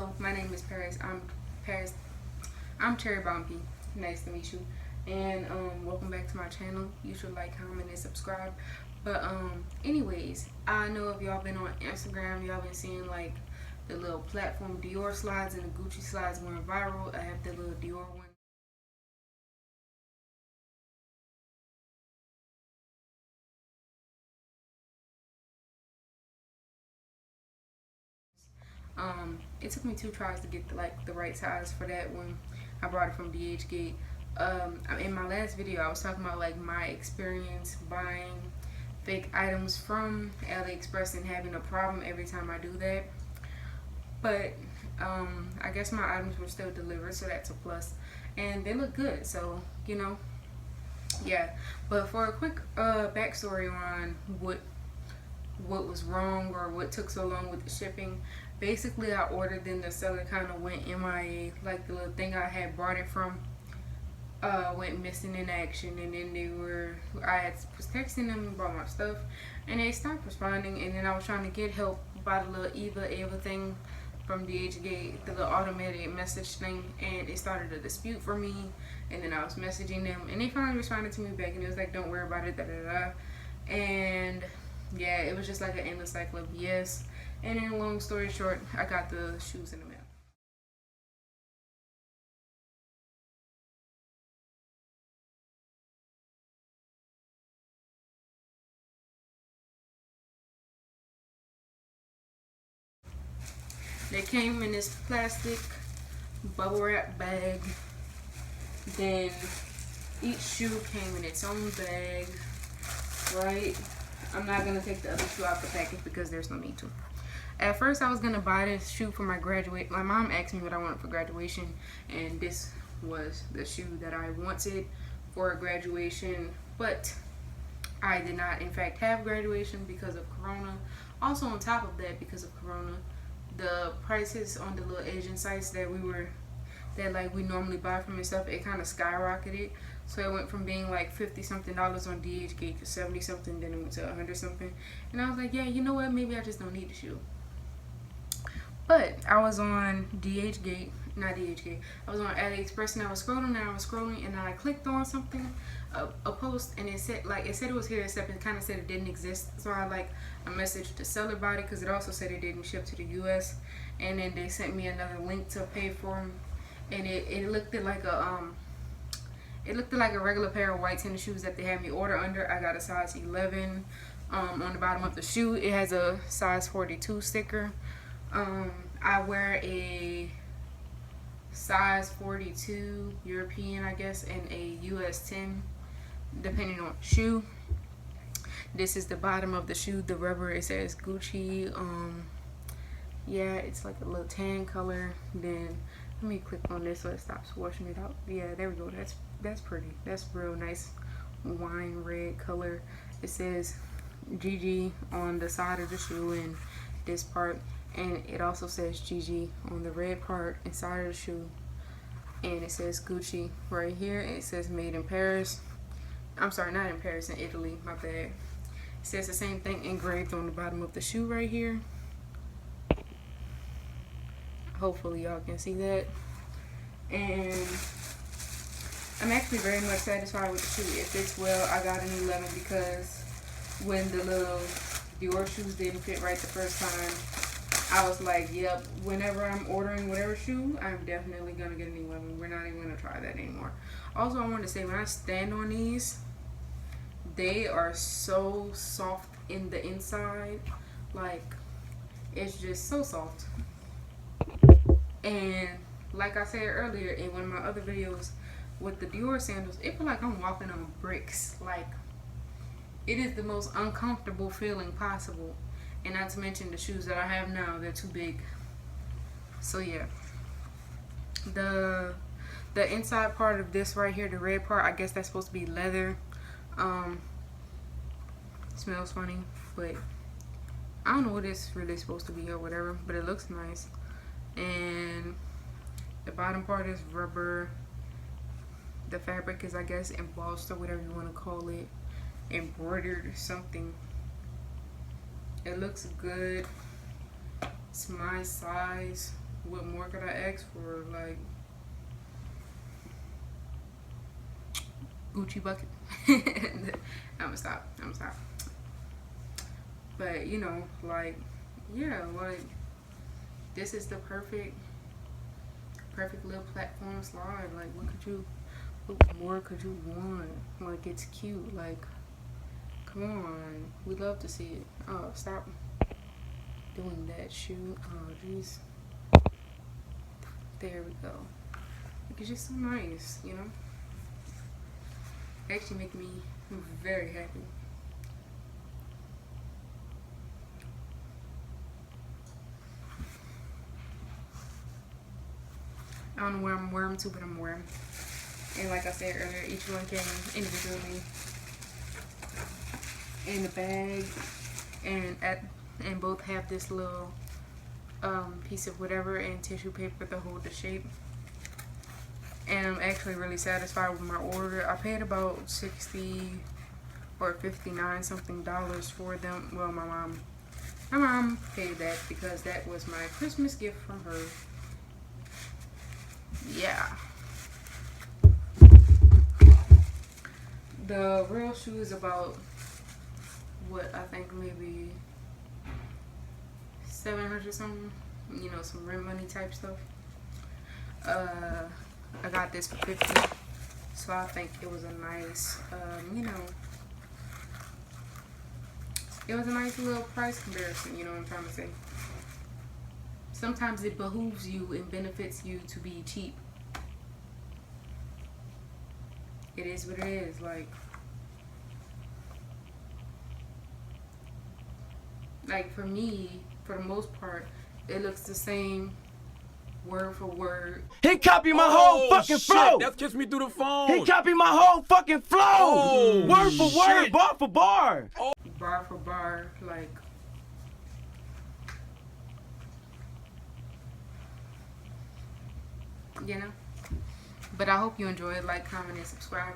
Hello, my name is Paris. Paris. I'm Cherry Bumpy. Nice to meet you. And welcome back to my channel. You should like, comment, and subscribe. But anyways, I know if y'all been on Instagram, y'all been seeing like the little platform Dior slides and the Gucci slides went viral. I have the little Dior one. It took me 2 tries to get the right size for that when I brought it from DHgate. In my last video, I was talking about like my experience buying fake items from AliExpress and having a problem every time I do that. But I guess my items were still delivered, so that's a plus, and they look good. So you know, yeah. But for a quick backstory on what was wrong or what took so long with the shipping. Basically, I ordered, then the seller kind of went MIA, like the little thing I had bought it from went missing in action, and then I was texting them about my stuff, and they stopped responding, and then I was trying to get help by the little Eva thing from DHgate, the little automated message thing, and it started a dispute for me, and then I was messaging them, and they finally responded to me back, and it was like, don't worry about it, and yeah, it was just like an endless cycle of BS. And then, long story short, I got the shoes in the mail. They came in this plastic bubble wrap bag. Then each shoe came in its own bag, right? I'm not gonna take the other shoe out the package because there's no need to. At first, I was gonna buy this shoe for my graduate. My mom asked me what I wanted for graduation, and this was the shoe that I wanted for graduation. But I did not, in fact, have graduation because of Corona. Also, on top of that, because of Corona, the prices on the little Asian sites that we normally buy from and stuff, it kind of skyrocketed. So it went from being like $50 something on DHgate to 70 something, then it went to 100 something. And I was like, yeah, you know what? Maybe I just don't need the shoe. But I was on not DHgate. I was on AliExpress, and I was scrolling, and I clicked on something, a post, and it said it was here, except it kind of said it didn't exist. So I messaged the seller about it because it also said it didn't ship to the US. And then they sent me another link to pay for them, and it looked like a regular pair of white tennis shoes that they had me order under. I got a size 11. On the bottom of the shoe, it has a size 42 sticker. I wear a size 42 European, I guess, and a US 10, depending on the shoe. This is the bottom of the shoe. The rubber, it says Gucci. Yeah, it's like a little tan color. Then let me click on this so it stops washing it out. Yeah, there we go. That's pretty. That's real nice wine red color. It says GG on the side of the shoe and this part, and it also says GG on the red part inside of the shoe, and it says Gucci right here, and it says made in Paris. I'm sorry, not in Paris, in Italy, my bad. It says the same thing engraved on the bottom of the shoe right here. Hopefully y'all can see that. And I'm actually very much satisfied with the shoe. It fits well. I got an 11 because when the little Dior shoes didn't fit right the first time, I was like, yep, whenever I'm ordering whatever shoe, I'm definitely gonna get an 11. We're not even gonna try that anymore. Also, I wanted to say, when I stand on these, they are so soft in the inside. Like, it's just so soft. And like I said earlier in one of my other videos with the Dior sandals, it feels like I'm walking on bricks. Like, it is the most uncomfortable feeling possible. And not to mention the shoes that I have now, they're too big. So yeah, the inside part of this right here, the red part, I guess that's supposed to be leather. Smells funny, but I don't know what it's really supposed to be or whatever, but it looks nice. And the bottom part is rubber. The fabric is, I guess, embossed or whatever you want to call it, embroidered or something. It looks good. It's my size. what more could I ask for? Like, Gucci bucket. I'ma stop. But you know, like, yeah, like, this is the perfect little platform slide. Like, what more could you want? Like, it's cute. Like, come on, we love to see it. Oh, stop doing that shoot. Oh, jeez. There we go. Like, it's just so nice, you know. Actually make me very happy. I don't know where I'm wearing to, but I'm wearing. And like I said earlier, each one came individually in the bag, and both have this little piece of whatever and tissue paper to hold the shape. And I'm actually really satisfied with my order. I paid about $60 or $59 something for them. Well, my mom paid that because that was my Christmas gift from her. Yeah. The real shoe is about, what, I think maybe 700 something. You know, some rent money type stuff. I got this for $50, so I think it was a nice, you know, it was a nice little price comparison, you know what I'm trying to say. Sometimes it behooves you and benefits you to be cheap. It is what it is. Like for me, for the most part, it looks the same word for word. He copied my whole fucking flow. That's kissed me through the phone. He copied my whole fucking flow. Word for word, bar for bar. Bar for bar, like. You know? But I hope you enjoyed. Like, comment, and subscribe.